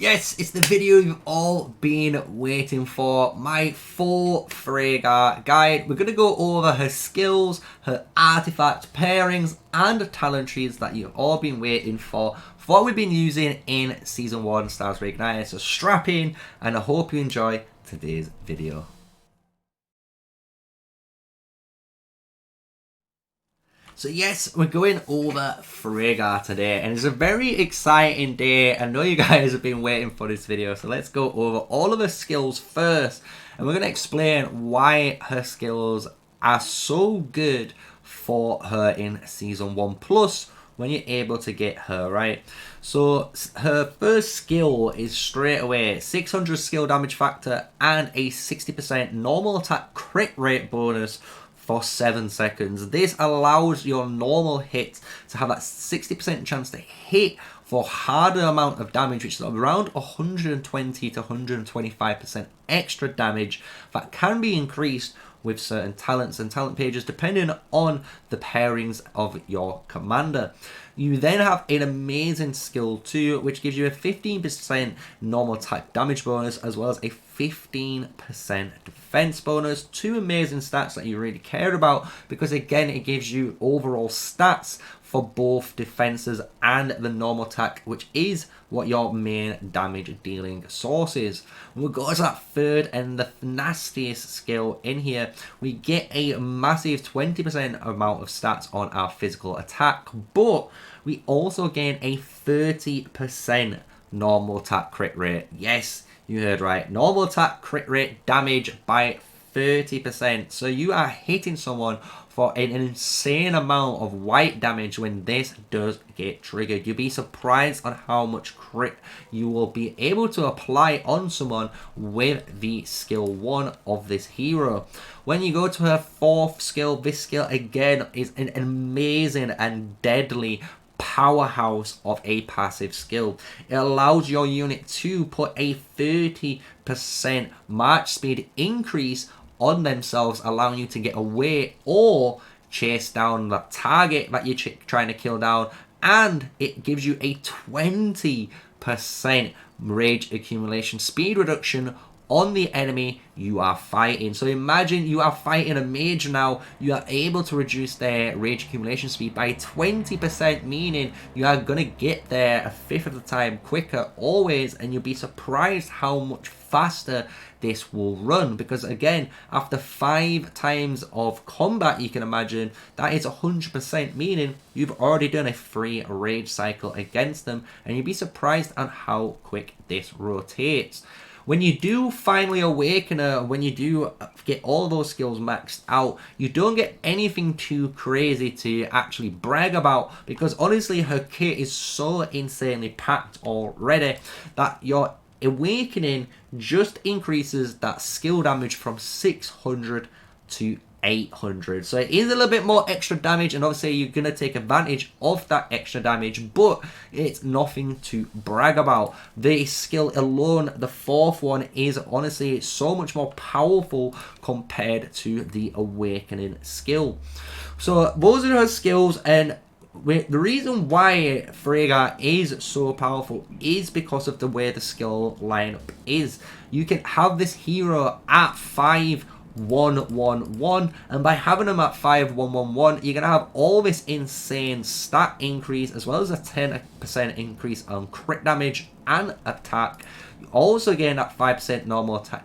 Yes, it's the video you've all been waiting for. My full Ffraegar guide. We're going to go over her skills, her artifacts, pairings, and talent trees that you've all been waiting for what we've been using in Season 1 Stars Reignited. So strap in, and I hope you enjoy today's video. So yes, we're going over Ffraegar today, and it's a very exciting day. I know you guys have been waiting for this video, so let's go over all of her skills first, and we're going to explain why her skills are so good for her in Season 1 Plus when you're able to get her, right? So her first skill is straight away 600 skill damage factor and a 60% normal attack crit rate bonus for 7 seconds. This allows your normal hit to have that 60% chance to hit for harder amount of damage, which is around 120 to 125% extra damage that can be increased with certain talents and talent pages depending on the pairings of your commander. You then have an amazing skill too, which gives you a 15% normal attack damage bonus as well as a 15% defense bonus. Two amazing stats that you really cared about, because again it gives you overall stats for both defenses and the normal attack, which is what your main damage dealing source is. When we go to that third and the nastiest skill in here, we get a massive 20% amount of stats on our physical attack, but we also gain a 30% normal attack crit rate. Yes, you heard right. Normal attack crit rate damage by 30%. So you are hitting someone for an insane amount of white damage when this does get triggered. You'll be surprised on how much crit you will be able to apply on someone with the skill 1 of this hero. When you go to her fourth skill, this skill again is an amazing and deadly powerhouse of a passive skill. It allows your unit to put a 30% march speed increase on themselves, allowing you to get away or chase down the target that you're trying to kill down, and it gives you a 20% rage accumulation speed reduction on the enemy you are fighting. So imagine you are fighting a mage now, you are able to reduce their rage accumulation speed by 20%, meaning you are going to get there a fifth of the time quicker always, and you'll be surprised how much faster this will run, because again, after 5 times of combat, you can imagine that is 100%, meaning you've already done a free rage cycle against them, and you'd be surprised on how quick this rotates. When you do finally awaken her, when you do get all those skills maxed out, you don't get anything too crazy to actually brag about, because honestly her kit is so insanely packed already that your awakening just increases that skill damage from 600 to 800. So it is a little bit more extra damage, and obviously you're going to take advantage of that extra damage, but it's nothing to brag about. The skill alone, the fourth one, is honestly so much more powerful compared to the awakening skill. So those are her skills, and the reason why Ffraegar is so powerful is because of the way the skill lineup is. You can have this hero at 5-1-1-1, and by having them at 5-1-1-1, you're going to have all this insane stat increase as well as a 10% increase on crit damage and attack. You also gain that 5% normal attack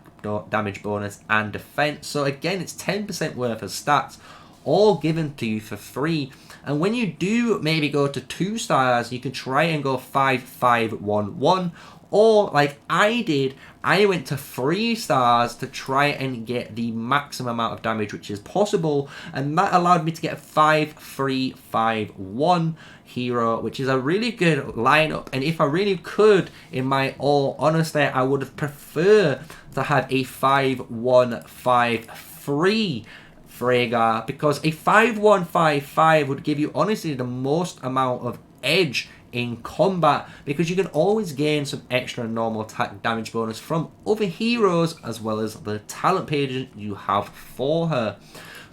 damage bonus and defense. So again, it's 10% worth of stats all given to you for free. And when you do maybe go to 2 stars, you can try and go 5-5-1-1, or like I did, I went to 3 stars to try and get the maximum amount of damage which is possible, and that allowed me to get a 5-3-5-1 hero, which is a really good lineup. And if I really could, in my all honesty, I would have preferred to have a 5-1-5-3 Ffraegar, because a 5-1-5-5 would give you honestly the most amount of edge in combat, because you can always gain some extra normal attack damage bonus from other heroes as well as the talent pages you have for her.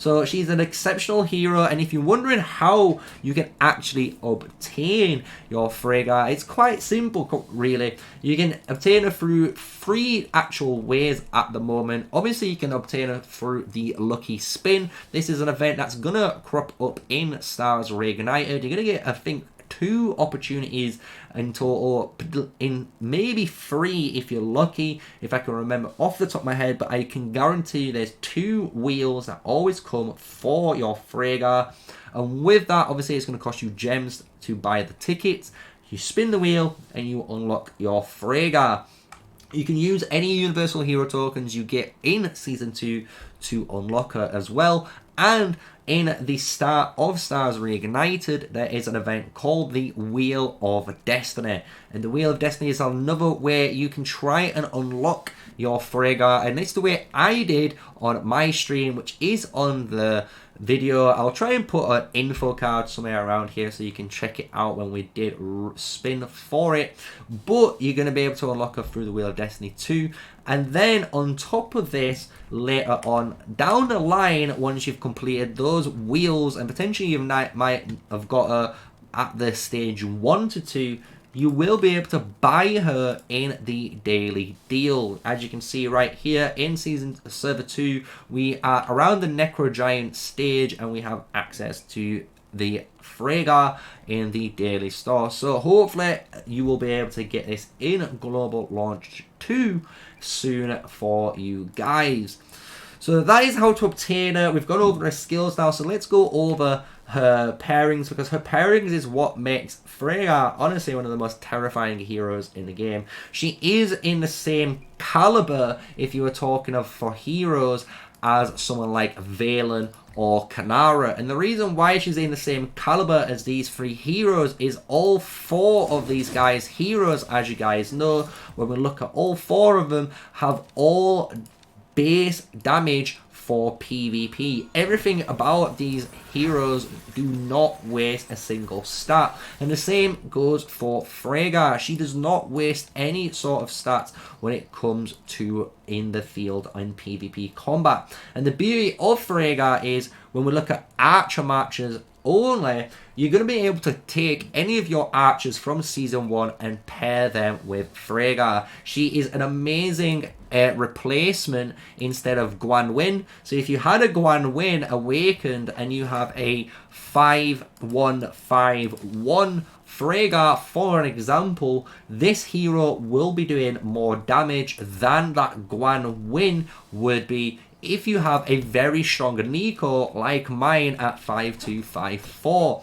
So she's an exceptional hero, and if you're wondering how you can actually obtain your Ffraegar, it's quite simple, really. You can obtain her through 3 actual ways at the moment. Obviously, you can obtain her through the Lucky Spin. This is an event that's going to crop up in Stars Reignited. You're going to get, I think, 2 opportunities in total, in maybe 3 if you're lucky, if I can remember off the top of my head, but I can guarantee there's 2 wheels that always come for your Ffraegar, and with that, obviously, it's going to cost you gems to buy the tickets. You spin the wheel and you unlock your Ffraegar. You can use any Universal Hero tokens you get in Season 2 to unlock her as well. And in the start of Stars Reignited, there is an event called the Wheel of Destiny. And the Wheel of Destiny is another way you can try and unlock your Ffraegar. And it's the way I did on my stream, which is on the video. I'll try and put an info card somewhere around here so you can check it out when we did spin for it. But you're going to be able to unlock her through the Wheel of Destiny too. And then on top of this, later on down the line, once you've completed those wheels and potentially you might have got her at the stage 1 to 2, you will be able to buy her in the daily deal. As you can see right here in Server 2, we are around the Necro Giant stage and we have access to the Ffraegar in the daily store. So hopefully you will be able to get this in Global Launch 2 soon for you guys. So that is how to obtain her. We've gone over her skills now, so let's go over her pairings, because her pairings is what makes Ffraegar honestly one of the most terrifying heroes in the game. She is in the same caliber, if you were talking of for heroes, as someone like Velyn or Kinnara. And the reason why she's in the same caliber as these 3 heroes is all 4 of these guys' heroes, as you guys know, when we look at all 4 of them, have all base damage for PvP. Everything about these heroes do not waste a single stat. And the same goes for Ffraegar. She does not waste any sort of stats when it comes to in the field and PvP combat. And the beauty of Ffraegar is when we look at archer matches only, you're going to be able to take any of your archers from Season 1 and pair them with Ffraegar. She is an amazing replacement instead of Guan Win. So if you had a Guan Win awakened and you have a 5-1-5-1 Ffraegar, for an example, this hero will be doing more damage than that Guan Win would be if you have a very strong Nico like mine at 5-2-5-4.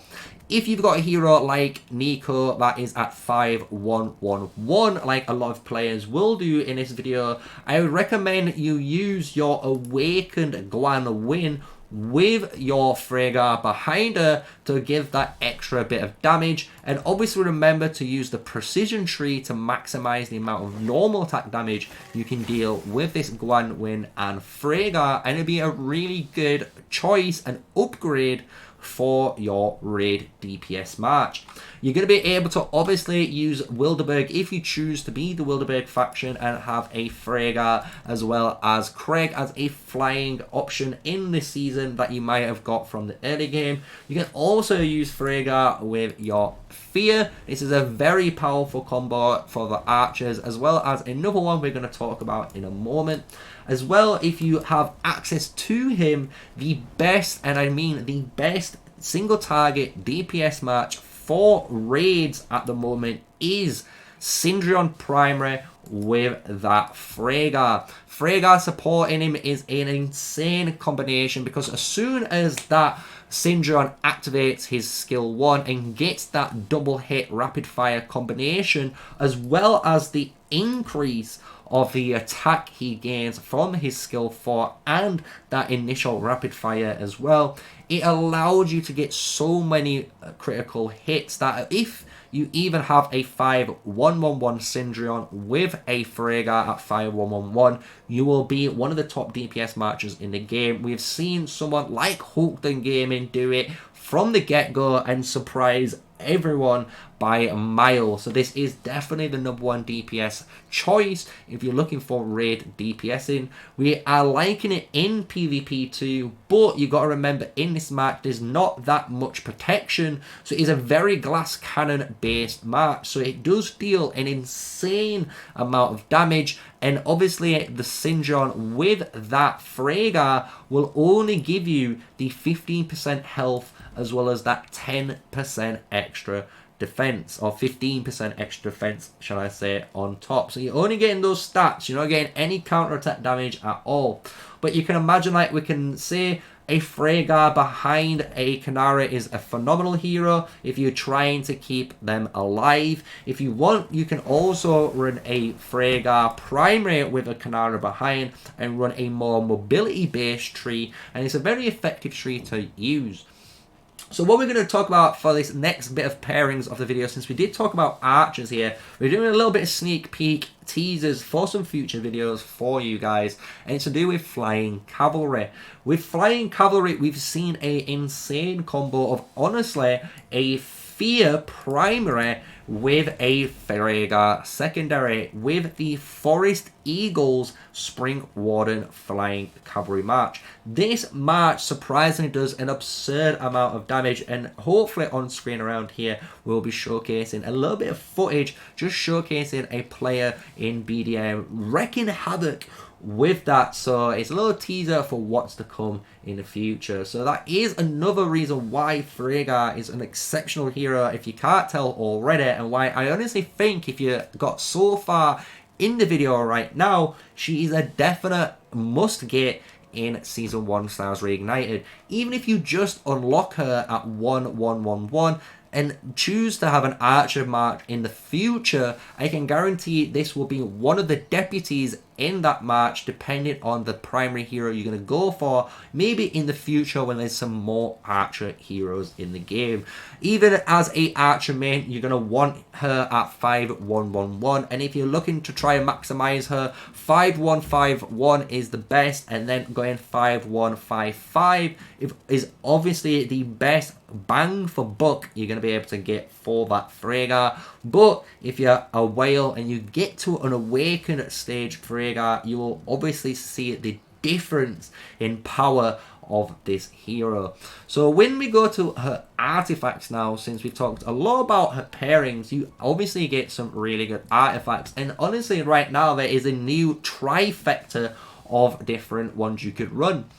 If you've got a hero like Nico that is at 5-1-1-1, like a lot of players will do in this video, I would recommend you use your awakened Guan Win with your Ffraegar behind her to give that extra bit of damage. And obviously remember to use the precision tree to maximize the amount of normal attack damage you can deal with this Guan Win and Ffraegar, and it'll be a really good choice and upgrade for your raid DPS match. You're going to be able to obviously use Wilderberg if you choose to be the Wilderberg faction and have a Ffraegar as well as Craig as a flying option in this season that you might have got from the early game. You can also use Ffraegar with your Fear. This is a very powerful combo for the archers, as well as another one we're going to talk about in a moment. As well, if you have access to him, the best, and I mean the best, single target DPS match for raids at the moment is Syndreon Primary with that Ffraegar. Ffraegar supporting him is an insane combination, because as soon as that Syndreon activates his skill 1 and gets that double hit rapid fire combination, as well as the increase of the attack he gains from his skill 4 and that initial rapid fire as well, it allows you to get so many critical hits that if you even have a 5-1-1-1 Syndreon with a Ffraegar at 5-1-1-1, you will be one of the top DPS matches in the game. We've seen someone like Hulkton Gaming do it from the get-go and surprise everyone by a mile. So this is definitely the #1 DPS choice if you're looking for raid DPSing. We are liking it in PvP too, but you got to remember in this match there's not that much protection, so it is a very glass cannon based match, so it does deal an insane amount of damage. And obviously the Sinjon with that Ffraegar will only give you the 15% health as well as that 10% extra defense, or 15% extra defense, shall I say, on top. So you're only getting those stats, you're not getting any counter-attack damage at all. But you can imagine, like, we can say a Ffraegar behind a Kinnara is a phenomenal hero if you're trying to keep them alive. If you want, you can also run a Ffraegar primary with a Kinnara behind and run a more mobility-based tree, and it's a very effective tree to use. So what we're going to talk about for this next bit of pairings of the video, since we did talk about archers here, we're doing a little bit of sneak peek teasers for some future videos for you guys, and it's to do with flying cavalry. With flying cavalry, we've seen an insane combo of, honestly, a Fear primary with a Ffraegar secondary with the Forest Eagles Spring Warden Flying Cavalry March. This march surprisingly does an absurd amount of damage, and hopefully on screen around here we'll be showcasing a little bit of footage just showcasing a player in BDM wrecking havoc with that. So it's a little teaser for what's to come in the future. So that is another reason why Ffraegar is an exceptional hero, if you can't tell already, and why I honestly think if you got so far in the video right now, she is a definite must get in Season 1 Stars Reignited. Even if you just unlock her at 1111 and choose to have an archer march in the future, I can guarantee this will be one of the deputies in that march, depending on the primary hero you're going to go for, maybe in the future when there's some more archer heroes in the game. Even as a archer main, you're going to want her at 5111, and if you're looking to try and maximize her, 5151 is the best, and then going 5155 is obviously the best bang for buck you're going to be able to get for that Ffraegar. But if you're a whale and you get to an awakened stage Ffraegar, you will obviously see the difference in power of this hero. So when we go to her artifacts now, since we've talked a lot about her pairings, you obviously get some really good artifacts, and honestly right now there is a new trifecta of different ones you could run.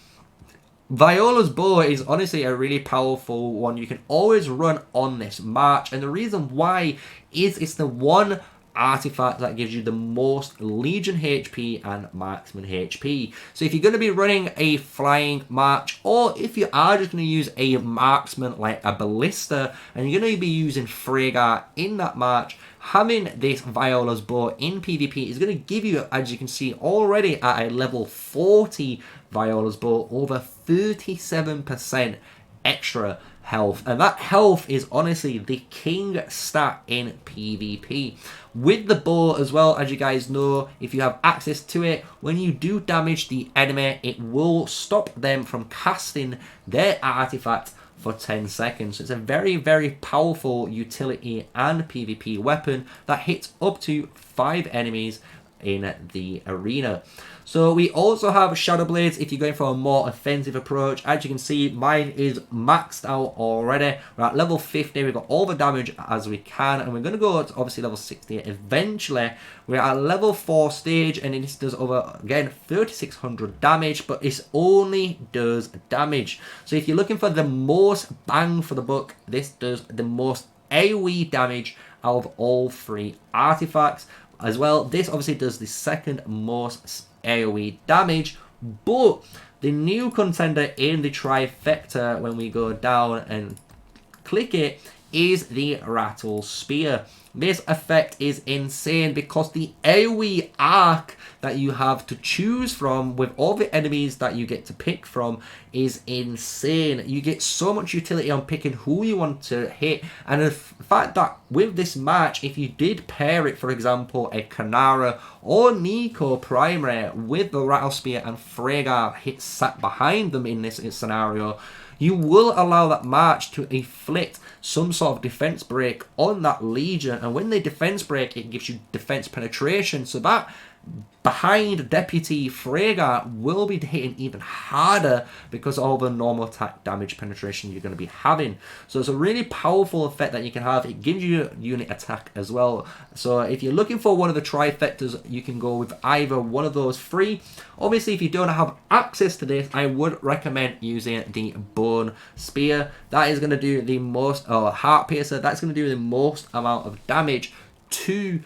Viola's bow is honestly a really powerful one you can always run on this march, and the reason why is it's the one artifact that gives you the most Legion HP and Marksman HP. So if you're going to be running a flying march, or if you are just going to use a marksman like a ballista and you're going to be using Ffraegar in that march, having this Viola's bow in PvP is going to give you, as you can see already at a level 40 Viola's bow, over 37% extra health, and that health is honestly the king stat in PvP. With the bow as well, as you guys know, if you have access to it, when you do damage the enemy, it will stop them from casting their artifact for 10 seconds. So it's a very, very powerful utility and PvP weapon that hits up to 5 enemies in the arena. So we also have Shadow Blades if you're going for a more offensive approach. As you can see, mine is maxed out already. We're at level 50, we've got all the damage as we can, and we're going to go to obviously level 60 eventually. We're at level 4 stage, and this does over, again, 3600 damage, but it only does damage. So if you're looking for the most bang for the buck, this does the most AoE damage out of all 3 artifacts. As well, this obviously does the second most AoE damage, but the new contender in the trifecta, when we go down and click it, is the Rattle Spear. This effect is insane because the AoE arc that you have to choose from with all the enemies that you get to pick from is insane. You get so much utility on picking who you want to hit, and the fact that with this match, if you did pair it, for example, a Kinnara or Nico primary with the Rattle Spear and Ffraegar hit sat behind them in this scenario, you will allow that March to inflict some sort of defense break on that Legion, and when they defense break, it gives you defense penetration, so that behind Deputy Ffraegar will be hitting even harder because of all the normal attack damage penetration you're going to be having. So it's a really powerful effect that you can have. It gives you unit attack as well. So if you're looking for one of the trifectas, you can go with either one of those three. Obviously, if you don't have access to this, I would recommend using the Bone Spear. That is going to do the most, or Heart Piercer, that's going to do the most amount of damage to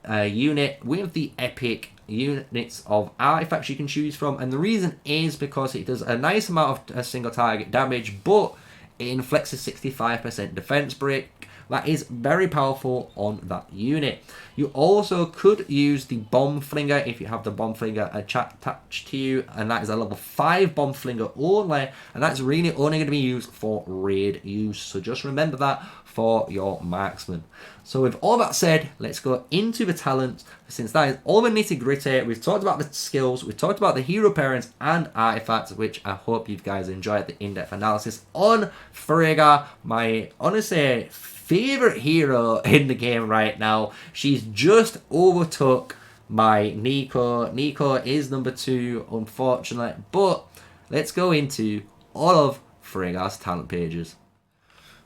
unit with the epic units of artifacts you can choose from, and the reason is because it does a nice amount of single target damage, but it inflicts a 65% defense break. That is very powerful on that unit. You also could use the Bomb Flinger if you have the Bomb Flinger attached to you, and that is a level 5 Bomb Flinger only, and that's really only going to be used for raid use, so just remember that for your marksman. So with all that said, let's go into the talents, since that is all the nitty gritty. We've talked about the skills, we've talked about the hero pairings and artifacts, which I hope you guys enjoyed the in-depth analysis on Ffraegar, my honestly favorite hero in the game right now. She's just overtook my Neeko. Neeko is number 2, unfortunately, but let's go into all of Ffraegar's talent pages.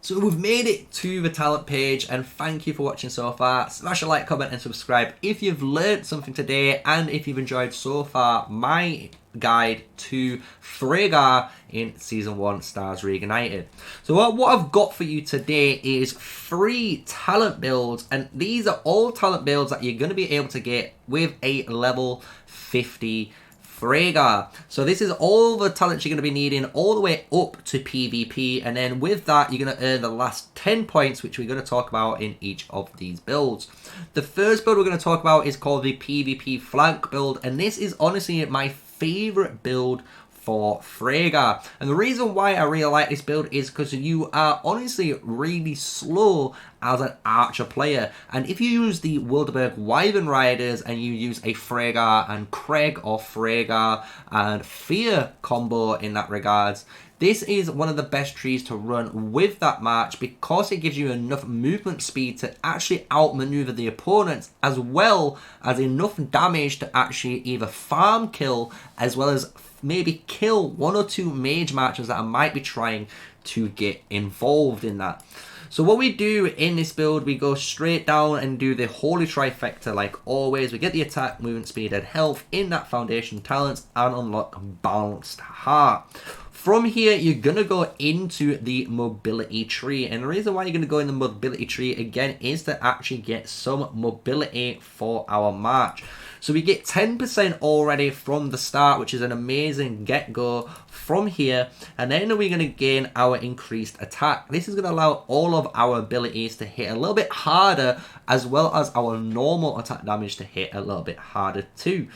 So we've made it to the talent page, and thank you for watching so far. Smash a like, comment and subscribe if you've learned something today, and if you've enjoyed so far my guide to Ffraegar in Season 1 Stars Reignited. So what I've got for you today is 3 talent builds, and these are all talent builds that you're going to be able to get with a level 50 Ffraegar. So this is all the talents you're going to be needing all the way up to PvP, and then with that you're going to earn the last 10 points, which we're going to talk about in each of these builds. The first build we're going to talk about is called the PvP Flank build, and this is honestly my favorite build for Ffraegar. And the reason why I really like this build is because you are honestly really slow as an archer player, and if you use the Wilderberg Wyvern Riders and you use a Ffraegar and Craig, or Ffraegar and Fear combo in that regards, this is one of the best trees to run with that march, because it gives you enough movement speed to actually outmaneuver the opponents, as well as enough damage to actually either farm kill, as well as maybe kill 1 or 2 mage marchers that I might be trying to get involved in that. So what we do in this build, we go straight down and do the Holy Trifecta like always. We get the attack, movement speed and health in that foundation talents, and unlock Balanced Heart. From here, you're going to go into the mobility tree. And the reason why you're going to go in the mobility tree, again, is to actually get some mobility for our march. So we get 10% already from the start, which is an amazing get-go from here. And then we're going to gain our increased attack. This is going to allow all of our abilities to hit a little bit harder, as well as our normal attack damage to hit a little bit harder too.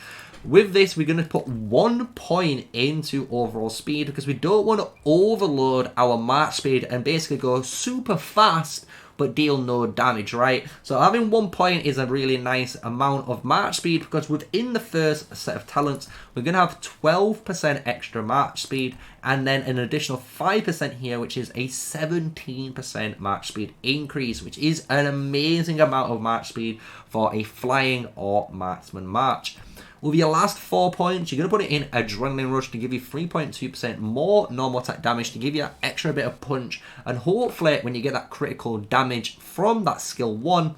With this, we're going to put 1 point into overall speed, because we don't want to overload our march speed and basically go super fast but deal no damage, right? So having 1 point is a really nice amount of march speed, because within the first set of talents, we're going to have 12% extra march speed, and then an additional 5% here, which is a 17% march speed increase, which is an amazing amount of march speed for a flying or marksman march. With your last 4 points, you're going to put it in Adrenaline Rush to give you 3.2% more normal attack damage, to give you that extra bit of punch, and hopefully when you get that critical damage from that skill 1,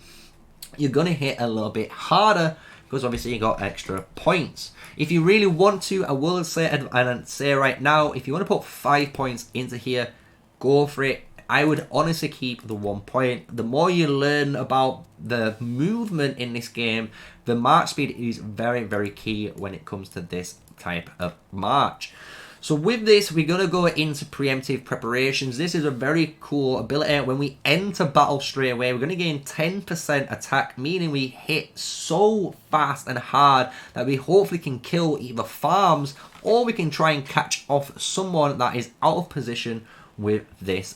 you're going to hit a little bit harder, because obviously you got extra points. If you really want to, I will say, and I'd say right now, if you want to put 5 points into here, go for it. I would honestly keep the 1 point. The more you learn about the movement in this game, the march speed is very, very key when it comes to this type of march. So with this, we're going to go into preemptive preparations. This is a very cool ability. When we enter battle straight away, we're going to gain 10% attack, meaning we hit so fast and hard that we hopefully can kill either farms, or we can try and catch off someone that is out of position with this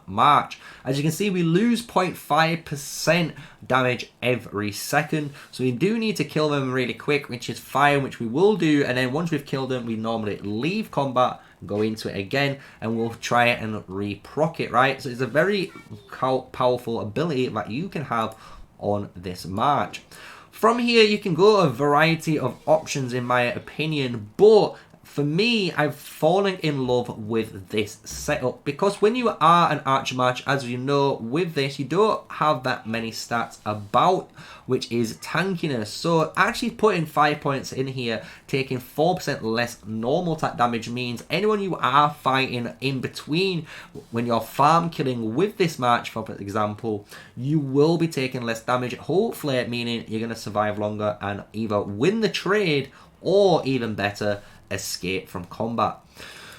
march. As you can see, we lose 0.5% damage every second, so we do need to kill them really quick, which is fine, which we will do. And then once we've killed them, we normally leave combat, go into it again, and we'll try it and re-proc it, right? So it's a very powerful ability that you can have on this march. From here, you can go a variety of options in my opinion, but for me, I've fallen in love with this setup because when you are an archer march, as you know, with this, you don't have that many stats about, which is tankiness. So actually putting 5 points in here, taking 4% less normal attack damage means anyone you are fighting in between, when you're farm killing with this march, for example, you will be taking less damage, hopefully meaning you're going to survive longer and either win the trade or, even better, escape from combat.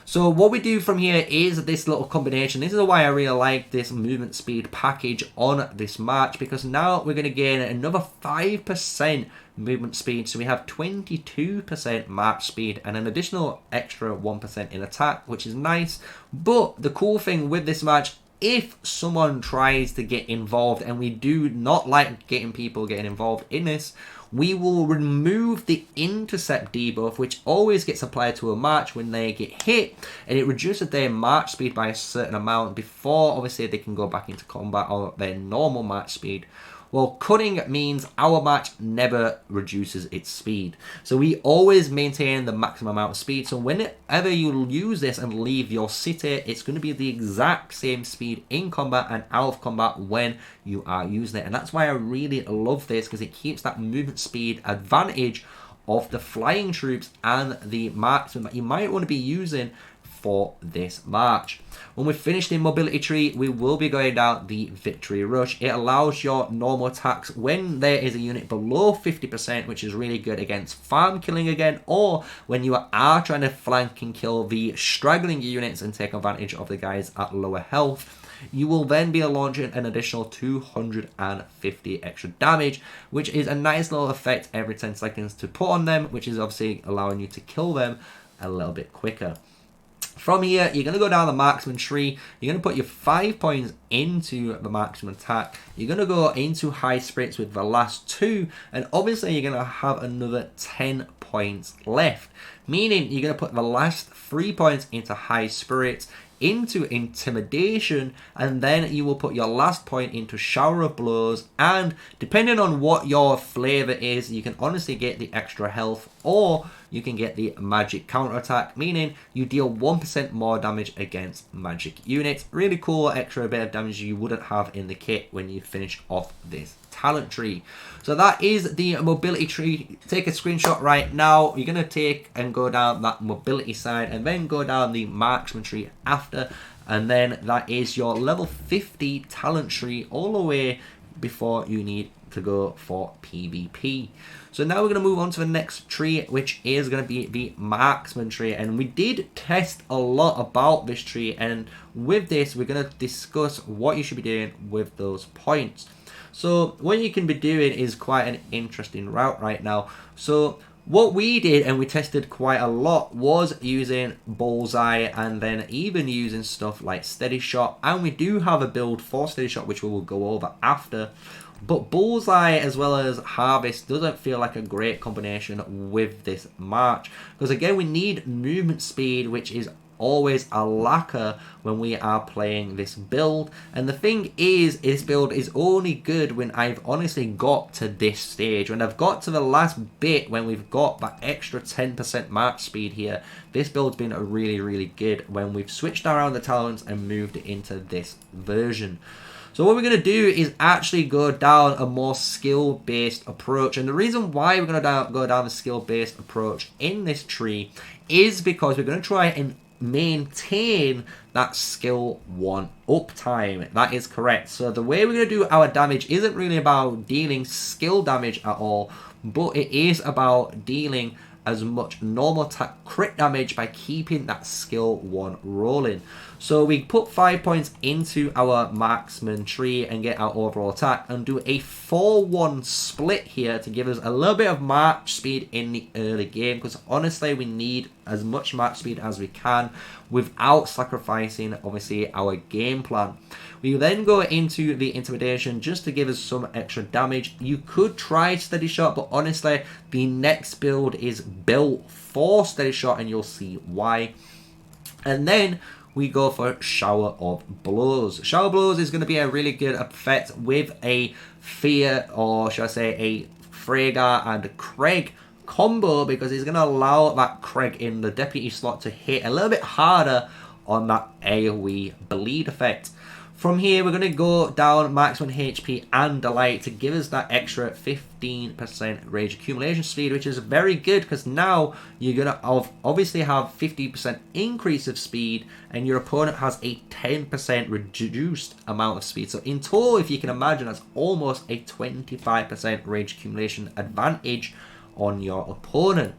So what we do from here is this little combination. This is why I really like this movement speed package on this march, because now we're going to gain another 5% movement speed, so we have 22% march speed and an additional extra 1% in attack, which is nice. But the cool thing with this march, if someone tries to get involved, and we do not like getting people getting involved in this, we will remove the intercept debuff, which always gets applied to a march when they get hit, and it reduces their march speed by a certain amount before obviously they can go back into combat or their normal march speed. Well, cutting means our march never reduces its speed. So we always maintain the maximum amount of speed. So whenever you use this and leave your city, it's going to be the exact same speed in combat and out of combat when you are using it. And that's why I really love this, because it keeps that movement speed advantage of the flying troops and the marksmen that you might want to be using for this march. When we've finished the mobility tree, we will be going down the victory rush. It allows your normal attacks when there is a unit below 50%, which is really good against farm killing again, or when you are trying to flank and kill the straggling units and take advantage of the guys at lower health. You will then be launching an additional 250 extra damage, which is a nice little effect every 10 seconds to put on them, which is obviously allowing you to kill them a little bit quicker. From here, you're going to go down the marksman tree. You're going to put your 5 points into the marksman attack. You're going to go into high spirits with the last 2. And obviously, you're going to have another 10 points left. Meaning, you're going to put the last 3 points into high spirits, into intimidation, and then you will put your last point into shower of blows. And depending on what your flavor is, you can honestly get the extra health, or you can get the magic counterattack, meaning you deal 1% more damage against magic units. Really cool extra bit of damage you wouldn't have in the kit when you finish off this talent tree. So that is the mobility tree. Take a screenshot right now. You're going to take and go down that mobility side and then go down the marksman tree after, and then that is your level 50 talent tree all the way before you need to go for PvP. So now we're going to move on to the next tree, which is going to be the marksman tree. And we did test a lot about this tree, and with this we're going to discuss what you should be doing with those points. So what you can be doing is quite an interesting route right now. So what we did, and we tested quite a lot, was using bullseye and then even using stuff like steady shot. And we do have a build for steady shot, which we will go over after. But bullseye as well as harvest doesn't feel like a great combination with this march, because again we need movement speed, which is always a lacker when we are playing this build. And the thing is, this build is only good when I've honestly got to this stage. When I've got to the last bit, when we've got that extra 10% march speed here, this build's been really good when we've switched around the talents and moved it into this version. So what we're going to do is actually go down a more skill-based approach. And the reason why we're going to go down the skill-based approach in this tree is because we're going to try and maintain that skill 1 uptime. That is correct. So the way we're going to do our damage isn't really about dealing skill damage at all, but it is about dealing as much normal attack crit damage by keeping that skill 1 rolling. So we put 5 points into our marksman tree and get our overall attack and do a 4-1 split here to give us a little bit of march speed in the early game, because honestly we need as much march speed as we can without sacrificing obviously our game plan. We then go into the intimidation just to give us some extra damage. You could try steady shot, but honestly the next build is built for steady shot and you'll see why. And then we go for Shower of Blows. Shower of Blows is going to be a really good effect with a Fear, or should I say a Ffraegar and Craig combo, because it's going to allow that Craig in the deputy slot to hit a little bit harder on that AoE bleed effect. From here, we're going to go down Marksman HP and Delight to give us that extra 15% rage accumulation speed, which is very good because now you're going to obviously have 50% increase of speed and your opponent has a 10% reduced amount of speed. So in total, if you can imagine, that's almost a 25% rage accumulation advantage on your opponent.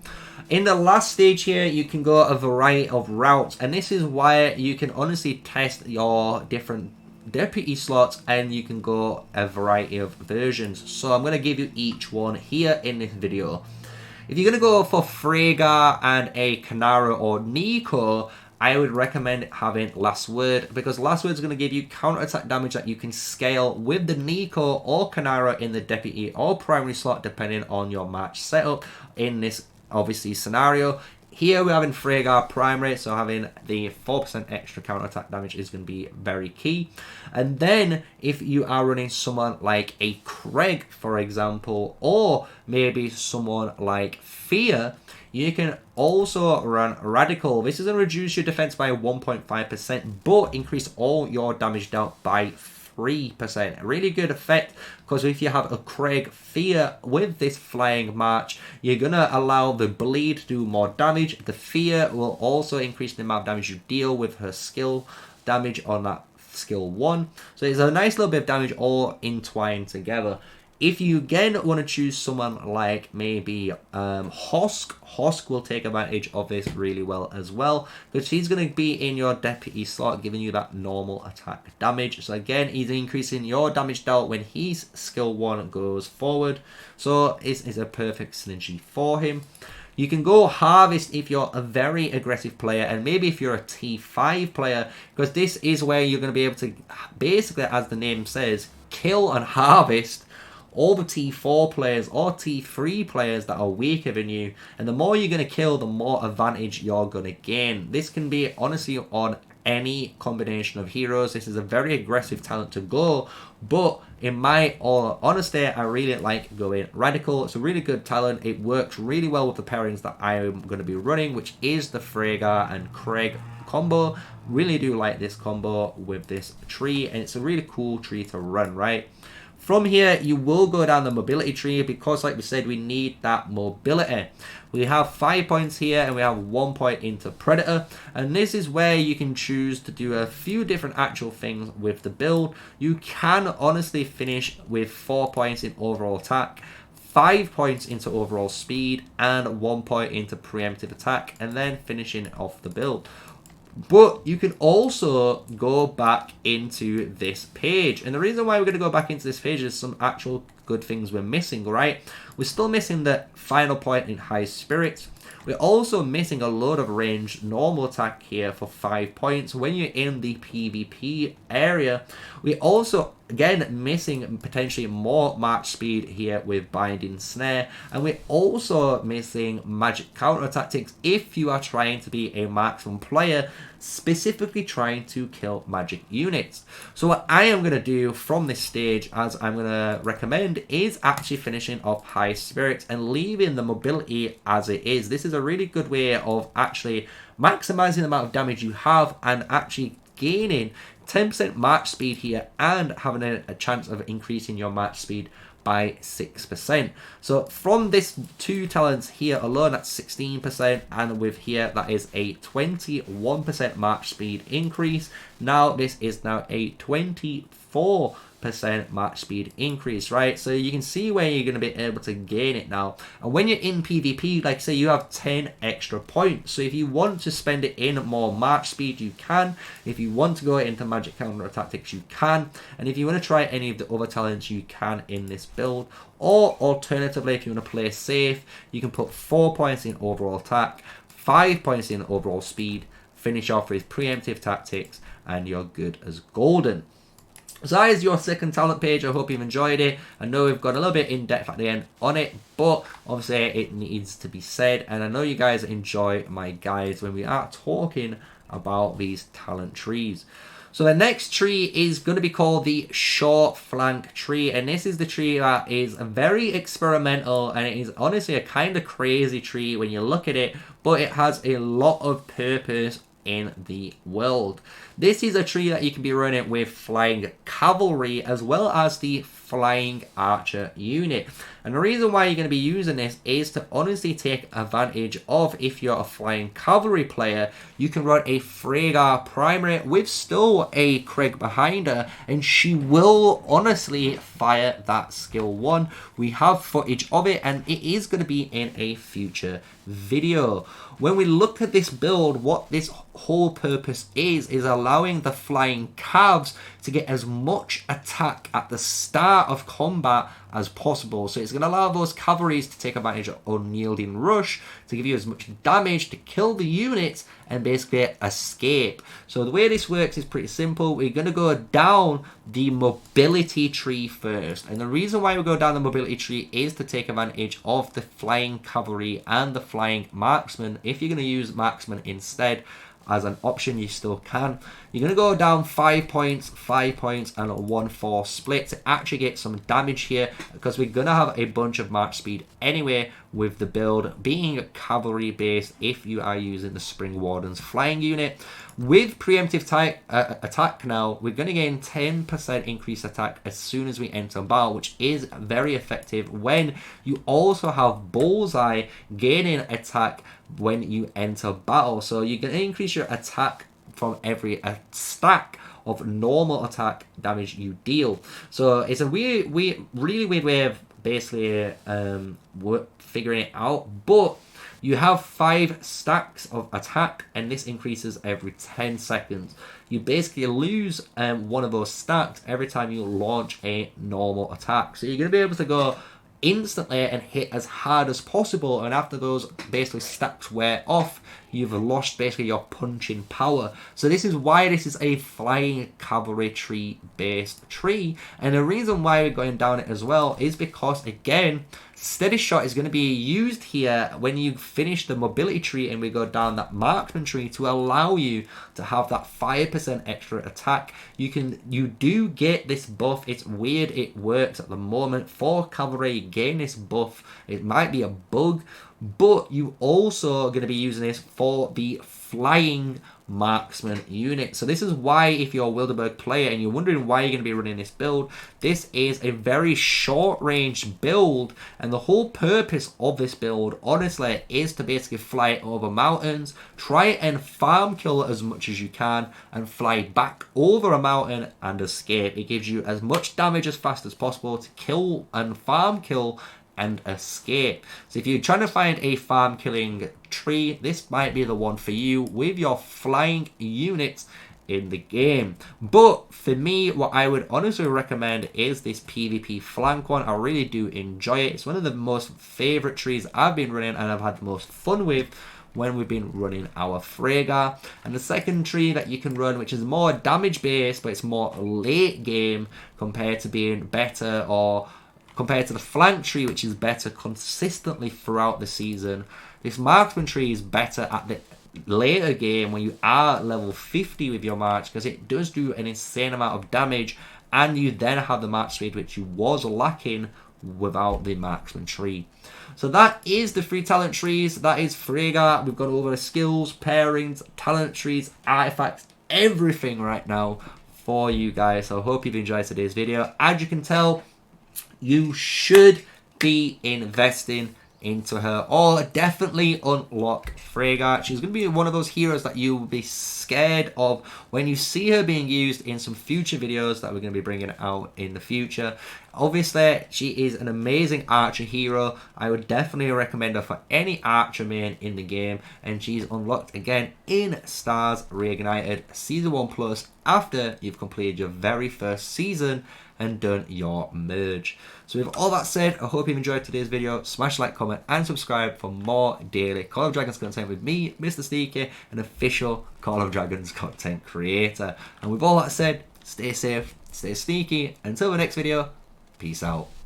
In the last stage here, you can go a variety of routes, and this is why you can honestly test your different deputy slots and you can go a variety of versions. So I'm going to give you each one here in this video. If you're going to go for Ffraegar and a Kinnara or Nico, I would recommend having Last Word, because Last Word is going to give you counter-attack damage that you can scale with the Nico or Kinnara in the deputy or primary slot depending on your match setup in this obviously scenario. Here we're having Ffraegar primary, so having the 4% extra counter-attack damage is going to be very key. And then if you are running someone like a Craig, for example, or maybe someone like Fear, you can also run Radical. This is going to reduce your defense by 1.5%, but increase all your damage dealt by 3%. Really good effect, because if you have a Craig Fear with this flying march, you're going to allow the bleed to do more damage. The Fear will also increase the amount of damage you deal with her skill damage on that skill 1. So it's a nice little bit of damage all entwined together. If you again want to choose someone like maybe Hosk will take advantage of this really well as well, because he's going to be in your deputy slot giving you that normal attack damage. So again, he's increasing your damage dealt when his skill 1 goes forward. So it's a perfect synergy for him. You can go Harvest if you're a very aggressive player, and maybe if you're a T5 player, because this is where you're going to be able to basically, as the name says, kill and harvest all the T4 players or T3 players that are weaker than you, and the more you're going to kill, the more advantage you're going to gain. This can be honestly on any combination of heroes. This is a very aggressive talent to go, but in my all honesty, I really like going Radical. It's a really good talent. It works really well with the pairings that I am going to be running, which is the Ffraegar and Craig combo. Really do like this combo with this tree, and it's a really cool tree to run, right? From here, you will go down the mobility tree, because like we said, we need that mobility. We have 5 points here and we have 1 point into Predator, and this is where you can choose to do a few different actual things with the build. You can honestly finish with 4 points in overall attack, 5 points into overall speed, and 1 point into preemptive attack, and then finishing off the build. But you can also go back into this page, and the reason why we're going to go back into this page is some actual good things we're missing, right? We're still missing the final point in High Spirits. We're also missing a load of ranged normal attack here for 5 points when you're in the PvP area. We're also again missing potentially more march speed here with Binding Snare, and we're also missing magic counter tactics if you are trying to be a marksman player, specifically trying to kill magic units. So what I am going to do from this stage, as I'm going to recommend, is actually finishing off High Spirits and leaving the mobility as it is. This is a really good way of actually maximizing the amount of damage you have and actually gaining 10% march speed here and having a chance of increasing your march speed by 6%. So from this 2 talents here alone, that's 16%, and with here that is a 21% march speed increase. Now this is now a 24% 5% match speed increase, right? So you can see where you're going to be able to gain it now. And when you're in PvP, like say you have 10 extra points. So if you want to spend it in more match speed, you can. If you want to go into magic counter tactics, you can. And if you want to try any of the other talents, you can in this build. Or alternatively, if you want to play safe, you can put 4 points in overall attack, 5 points in overall speed, finish off with preemptive tactics, and you're good as golden. So that is your second talent page. I hope you've enjoyed it. I know we've got a little bit in depth at the end on it, but obviously it needs to be said. And I know you guys enjoy my guides when we are talking about these talent trees. So the next tree is going to be called the short flank tree, and this is the tree that is very experimental, and it is honestly a kind of crazy tree when you look at it, but it has a lot of purpose in the world. This is a tree that you can be running with flying cavalry as well as the flying archer unit. And the reason why you're going to be using this is to honestly take advantage of, if you're a flying cavalry player, you can run a Ffraegar primary with still a Craig behind her, and she will honestly fire that skill 1. We have footage of it, and it is going to be in a future video. When we look at this build, what this whole purpose is allowing the flying calves to get as much attack at the start of combat as possible. So it's going to allow those cavalries to take advantage of unyielding rush, to give you as much damage, to kill the units, and basically escape. So the way this works is pretty simple. We're going to go down the mobility tree first. And the reason why we go down the mobility tree is to take advantage of the flying cavalry and the flying marksman. If you're going to use marksman instead as an option, you still can. You're going to go down 5 points, 5 points, and a 1-4 split to actually get some damage here, because we're going to have a bunch of march speed anyway with the build being cavalry based if you are using the Spring Warden's flying unit. With preemptive attack now, we're going to gain 10% increased attack as soon as we enter battle, which is very effective when you also have bullseye gaining attack when you enter battle. So you're going to increase your attack from every stack of normal attack damage you deal. So it's a really weird way of basically figuring it out, but you have 5 stacks of attack, and this increases every 10 seconds. You basically lose one of those stacks every time you launch a normal attack. So you're going to be able to go instantly and hit as hard as possible, and after those basically stacks wear off, you've lost basically your punching power. So this is why this is a flying cavalry tree based tree, and the reason why we're going down it as well is because, again, steady shot is going to be used here when you finish the mobility tree and we go down that marksman tree to allow you to have that 5% extra attack. You do get this buff. It's weird it works at the moment for cavalry. You gain this buff. It might be a bug, but you also are going to be using this for the flying marksman unit. So this is why, if you're a Wilderberg player and you're wondering why you're going to be running this build, this is a very short range build, and the whole purpose of this build honestly is to basically fly over mountains, try and farm kill as much as you can, and fly back over a mountain and escape. It gives you as much damage as fast as possible to kill and farm kill and escape. So if you're trying to find a farm killing tree, this might be the one for you with your flying units in the game. But for me, what I would honestly recommend is this PvP flank one. I really do enjoy it. It's one of the most favorite trees I've been running and I've had the most fun with when we've been running our Ffraegar. And the second tree that you can run, which is more damage based, but it's more late game compared to being better, or compared to the flank tree, which is better consistently throughout the season. This marksman tree is better at the later game when you are level 50 with your march, because it does do an insane amount of damage, and you then have the march speed which you was lacking without the marksman tree. So that is the 3 talent trees. That is Ffraegar. We've gone over the skills, pairings, talent trees, artifacts, everything right now for you guys. So I hope you've enjoyed today's video. As you can tell, you should be investing into her, or definitely unlock Ffraegar. She's going to be one of those heroes that you will be scared of when you see her being used in some future videos that we're going to be bringing out in the future. Obviously, she is an amazing archer hero. I would definitely recommend her for any archer main in the game, and she's unlocked again in Stars Reignited Season 1 Plus after you've completed your very first season and done your merge. So with all that said, I hope you've enjoyed today's video. Smash like, comment and subscribe for more daily Call of Dragons content with me, MrSneakyy, an official Call of Dragons content creator. And with all that said, stay safe, stay sneaky. Until the next video, peace out.